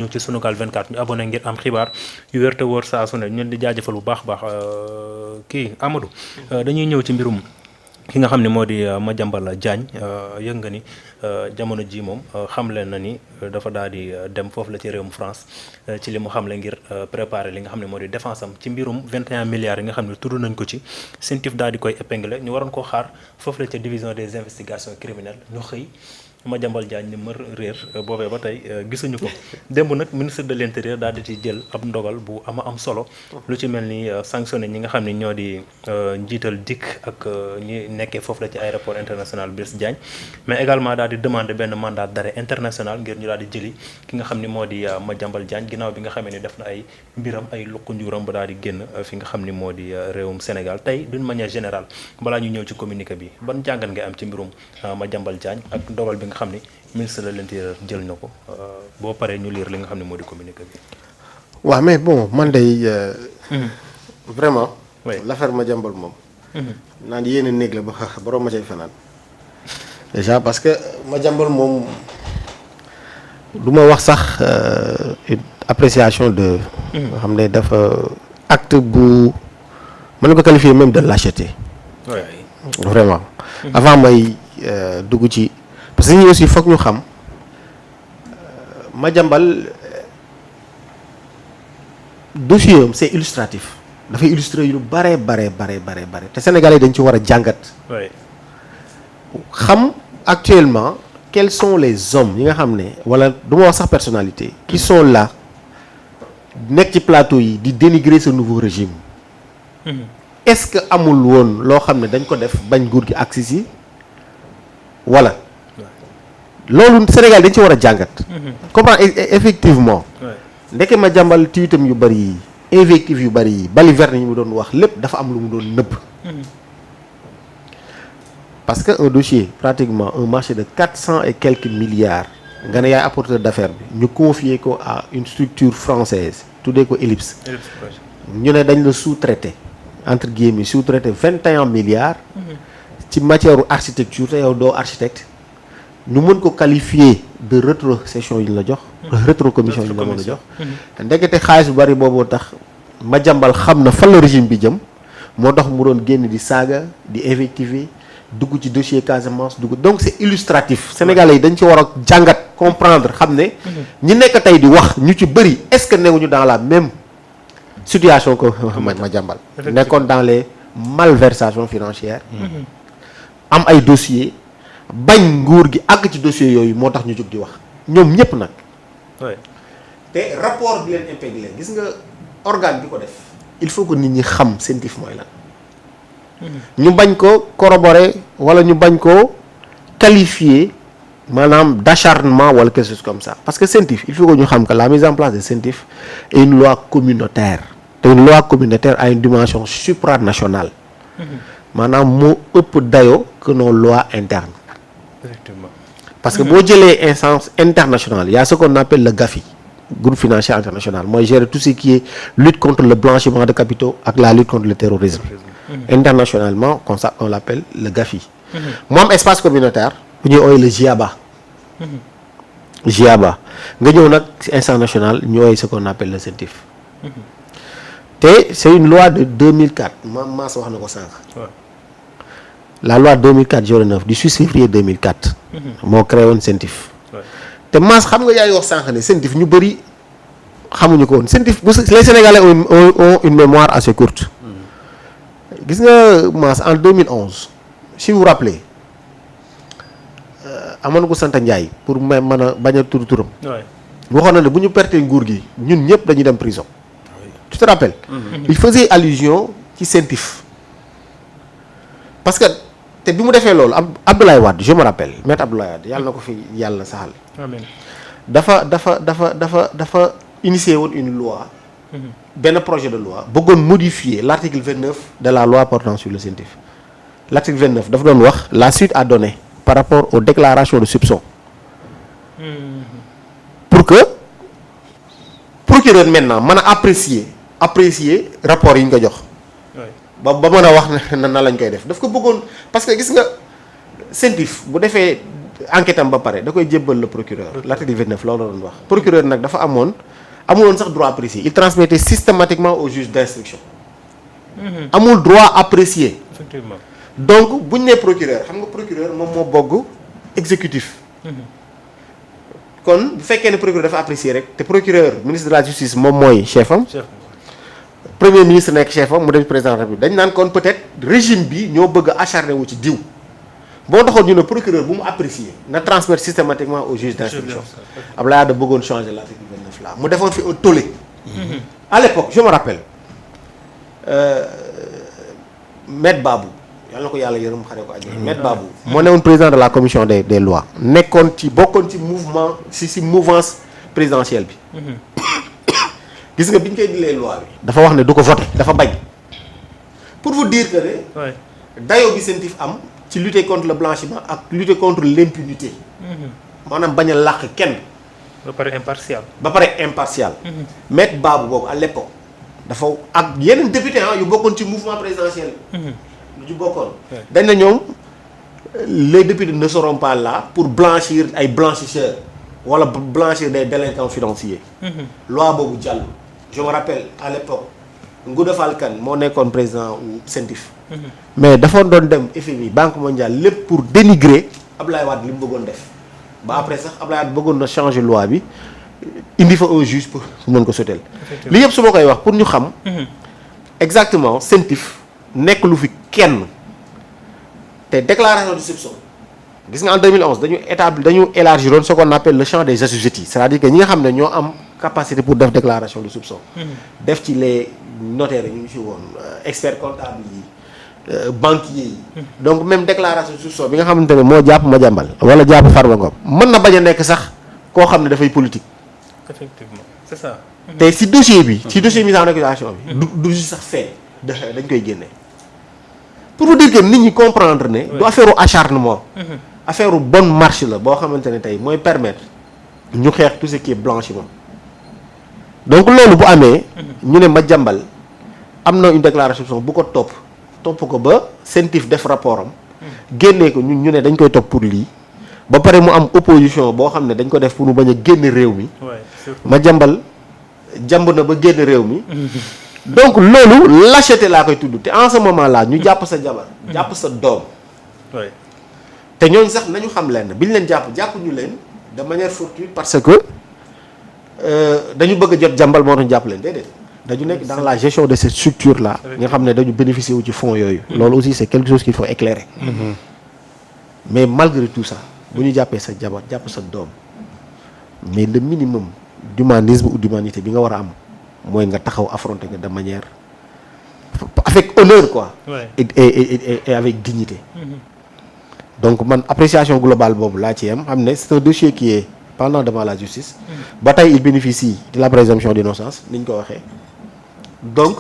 ñu ci Sunugal 24 ñu abonné ngir am xibaar yu wér te wóor saa su ne ñu di jaajëfal bu baax baax kii Amadou. dañuy ñëw ci mbirum ki nga xam ne moo di Madiambal Diagne yëg nga ni jamono ji moom xamle na ni dafa daal di dem foofu la ci réewum France ci li mu xamle ngir préparer li nga xam ne moo di défense am ci mbirum 21 milliards yi nga xam ne tudd nañ ko ci CENTIF daal di koy épinglé ñu waroon koo xaar foofu la ca division des investigations criminelles ñu xëy Madiambal Diagne ni mër réer boobee ba tey gisuñu ko démb nag ministre de l'intérieur daal di ci jël ab ndogal bu am solo lu ci mel ni sanctionné ñi nga xam ne ñoo di njiital DIC ak ñi nekkee foofu la ci aéroport international Blaise Diagne mais également daal di demander benn mandat d'arrêt international ngir ñu daal di jëli ki nga xam ni moo di Madiambal Diagne ginnaaw bi nga xamee ni def na ay mbiram ay luqu njuuram ba daal di génn fi nga xam ni moo di réewum Sénégal tey d'une manière générale balaa ñu ñëw ci communiqué bi ban jàngat nga am ci mbirum Madiambal Diagne ak ndogal bi nga xam ni ministre de l'intérieur jël na ko boo paree ñu lire li nga xam ne moo di communiqué bi. waaw mais bon man day vraiment. oui l'affaire Madiambal moom. naan yéen néeg la ba borom ma cay fanaan. déjà parce que Madiambal moom du ma wax sax une appréciation de. nga xam ne dafa acte bu mën na ko qualifier même de lâcheté. oui vraiment. avant may dugg ci. parce que ñi aussi foog ñu xam Madiambal dossier am c'est illustratif dafay illustrer yu bare te Sénégalais yi dañ ci war a jàngat. xam actuellement quels sont les hommes yi nga xam ne wala du ma wax sax personnalité qui sont là nekk ci plateau yi di dénigrer ce nouveau régime. est-ce que amul woon loo xam ne dañ ko def bañ nguur gi agsi si wala. loolu Sénégal dañ ci war a jàngat. comprendre effectivement. ndeke Madiambal tiitam yu bëri yi invective yu bëri yi balivernes yi mu doon wax lépp dafa am lu mu doon nëbb. parce que un dossier pratiquement un marché de 400 et quelques milliards nga ne yaay apporteur d'affaires bi ñu confier ko à une structure française tuddee ko Ellipse. ñu ne dañ la sous-traité entre guillemets sous-traité 21 milliards. ci matière architecture te yow doo architecte. ñu mën ko qualifier de rétrocession yi ñu la jox. rétrocommission yi ñu la mën a jox. ndekete xaalis bu bari booboo tax Madiambal xam na fan la régime bi jëm moo tax mu doon génn di saaga di invectiver dugg ci dossier Casamance dugg donc c'est illustratif. Sénégalais yi dañ ci war a jàngat comprendre xam ne. ñi nekk tey di wax ñu ci bëri est-ce que newuñu dans la même situation que Madiambal. nekkoon dans les malversations financières. am ay dossiers. bañ nguur gi àgg ci dossier yooyu moo tax ñu jóg di wax ñoom ñépp nag. te rapport bi leen épinglé gis nga organe bi ko def. il faut que nit ñi xam CENTIF mooy lan. ñu bañ ko corroborer wala ñu bañ ko qualifier maanaam d'acharnement wala quelque chose comme ça parce que CENTIF il faut que ñu xam que la mise en place de CENTIF est une loi communautaire. te une loi communautaire a une dimension supranationale. maanaam moo ëpp dayoo que nos lois internes. Effectivement. parce que boo jëlee instance internationale il y a ce qu'on appelle le GAFI groupe financier international mooy gérer tout ce qui est lutte contre le blanchiment de capitaux ak la lutte contre le terrorisme. internationalement on l'appelle le GAFI. mu am espace communautaire bu ñuy ooy le GIABA. GIABA nga ñëw nag ci instance nationale ñu ooy ce qu'on appelle le CENTIF. te c'est une loi de 2004 Mass wax na ko sànq. la loi 2004-09 du 6 février 2004. moo créé woon CENTIF. te Mass xam nga yaay wax sànq ne CENTIF ñu bëri xamuñu ko woon CENTIF les Sénégalais ont une mémoire assez courte. gis nga Mass en 2011 si vous vous rappelez amoon ko sant Ndiaye pour mën a bañ a tur turam. waxoon na ne bu ñu perte nguur gi ñun ñëpp dañuy dem prison. tu te rappelles. il faisait allusion ci CENTIF. parce que te bi mu defee loolu Abdoulaye Wade je me rappelle maître Abdoulaye Wade yàlla na ko fi yàlla saxal. amiin dafa initié woon une loi. benn projet de loi bëggoon modifier l'article 29 de la loi portant sur le CENTIF. l'article 29 dafa doon wax la suite à donner par rapport aux déclarations de soupçon. pour que procureur maintenant mën a apprécier rapport yi ñu ko jox. ba mën a wax na lañ koy def daf ko bëggoon parce que gis nga CENTIF bu defee enquête am ba pare da koy jébbal le procureur. l'article 29 loolu la doon wax. procureur nag dafa amuloon sax droit apprécier il transmettait systématiquement au juge d'instruction. amul droit apprécier. effectivement donc bu ñu nee procureur xam nga procureur moom moo bogg exécutif. kon bu fekkee ne procureur dafa apprécier rek te procureur ministre de la justice moom mooy chef am. premier ministre nekk chef am mu dem président de la République dañ naan kon peut-être régime bi ñoo bëgg a acharné wu ci diw. boo taxoon ñu ne procureur bu mu apprécier na transmettre systématiquement au juge d'instruction. Abdoulaye Wade bëggoon changer l'article 29 là mu defoon fi un tollé. à l'époque je me rappelle Maître Babou yàlla na ko yàlla yërëm xare ko àjjana. Maître Babou moo newoon président de la commission des lois nekkoon ci bokkoon ci mouvement si mouvance présidentielle bi. gis nga bi ñu koy dilee loi bi. dafa wax ne du ko voter dafa bañ. pour vous dire que ne. dayoo bi CENTIF am. ci lutter contre le blanchiment ak lutter contre l'impunité. maanaam bañ a làq kenn. ba pare impartial. Maître Babou boobu à l'époque dafa ak yeneen député yu bokkoon ci mouvement présidentiel. lu ci bokkoon. dañ na ñoom les députés ne seront pas là pour blanchir ay blanchisseurs wala blanchir des délinquants financiers. loi boobu jàll. je me rappelle à l'époque Ngouda Fall Kane moo nekkoon président CENTIF. mais dafa doon dem FMI Banque mondiale lépp pour dénigrer Abdoulaye Wade li mu bëggoon def ba après sax Abdoulaye Wade bëggoon na changer loi bi indi fa un juge pour mën ko soteel li yëpp su ma koy wax pour ñu xam exactement CENTIF nekk lu fi kenn te déclaration de soupçon gis nga en 2011 dañu élargiroon ce qu'on appelle le champ des assujettis c'est-à-dire que ñi nga xam ne ñoo am capacité pour def déclaration de soupçon def ci les notaires yi ñu ngi ci woon experts comptables yi banquier yi donc même déclaration de soupçon bi nga xamante ne moo jàpp Madiambal wala jàpp Farba Ngom mën na bañ a nekk sax koo xam ne dafay politique. effectivement c'est ça. te si dossier bi si dossier mise en accusation bi du sax fee dañ koy génne pour vous dire que nit ñi comprendre ne du affaire acharnement affaire bonne marche la boo xamante ne tey mooy permettre ñu xeex tout ce qui est blanchiment donc loolu bu amee ñu ne Madiambal am na une déclaration bu ko topp ko ba CENTIF def rapport am génnee ko ñu ne dañ koy topp pour lii ba pare mu am opposition boo xam ne dañ ko def pour mu bañ a génn réew mi Madiambal jàmb na ba génn réew mi donc loolu lâcheté laa koy tudd te en ce moment là ñu jàpp sa jabar jàpp sa doom te ñooñu sax nañu xam leen bi ñu leen jàpp ñu leen de manière fortuite parce que dañu bëgg a jot jàmbal moo tax jàpp leen déedéet dañu nekk dans la gestion de cette structure là nga xam ne dañu bénéficier wu ci fonds yooyu loolu aussi c'est quelque chose qu'il faut éclairer mais malgré tout ça bu ñu jàppee sa jabar jàpp sa doom mais le minimum d'humanisme ou d'humanité bi nga war a am mooy nga taxaw affronter nga de manière avec honneur quoi et avec dignité donc man appréciation globale boobu laa ci yam xam ne c'est un dossier qui est pendant devant la justice ba tey il bénéficie de la présomption d'innocence ni ñu ko waxee donc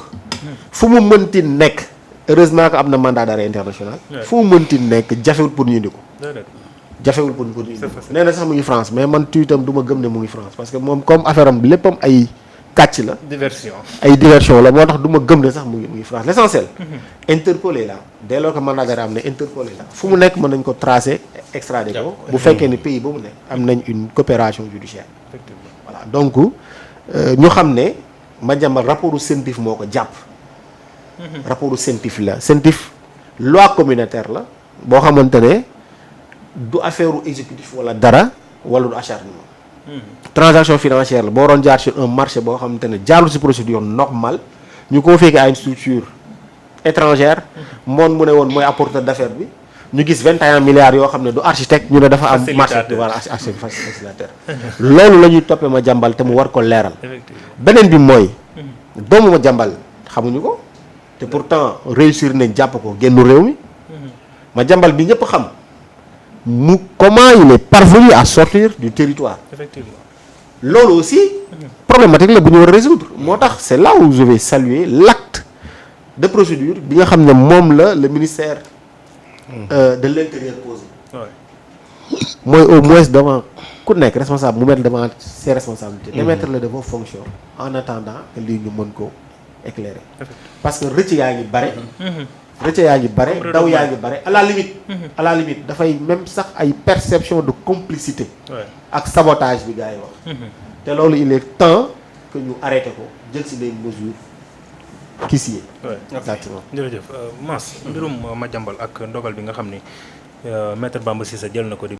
fu mu mënti nekk heureusement que am na mandat d'arrêt international fu mu mënti nekk jafewul pour ñu indi ko jafewul pour ñu indi ko nee na sax mu ngi France mais man tuitam du ma gëm ne mu ngi France parce que moom comme affaire am léppam ay kàcc la ay diversion la moo tax du ma gëm ne sax mu ngi France l'essentiel Interpol est là dès lors que mandat d'arrêt am ne Interpol est là fu mu nekk mën nañ ko tracer extrader ko bu fekkee ne pays ba mu nekk am nañ une coopération judiciaire voilà donc ñu xam ne Madiambal rapportu CENTIF moo ko jàpp rapportu CENTIF la CENTIF loi communautaire la boo xamante ne du affaire u exécutif wala dara wala du acharnement transaction financière la boo doon jaar sur un marché boo xamante ne jaarul ci procédure normale ñu confié à une structure étrangère moom mu ne woon mooy apporteur d'affaires bi ñu gis 21 milliards yoo xam ne du architecte ñu ne dafa am marché voilà facilitateur loolu la ñuy toppee Madiambal te mu war ko leeral beneen bi mooy doomu Madiambal xamuñu ko te pourtant réussir nañ jàpp ko génnu réew mi Madiambal bi ñëpp xam mu comment il est parvenu à sortir du territoire loolu aussi problématique la bu ñu war a résoudre moo tax c'est là où je vais saluer l'acte de procédure bi nga xam ne moom la le ministère de l'intérieur posé mooy au moins devant ku nekk responsable mu mettre devant ses responsabilités démettre le de vos fonctions en attendant que lii ñu mën ko éclairer parce que rëcc yaa ngi bare rëcc yaa ngi bare daw yaa ngi bare à la limite dafay même sax ay perception de complicité ak sabotage bi gars yi wax te loolu il est temps que ñu arrêté ko jël si les mesures qui s'y est exactement jërëjëf Mass mbirum Madiambal ak ndogal bi nga xam ni Maître Bamba Cissé jël na ko di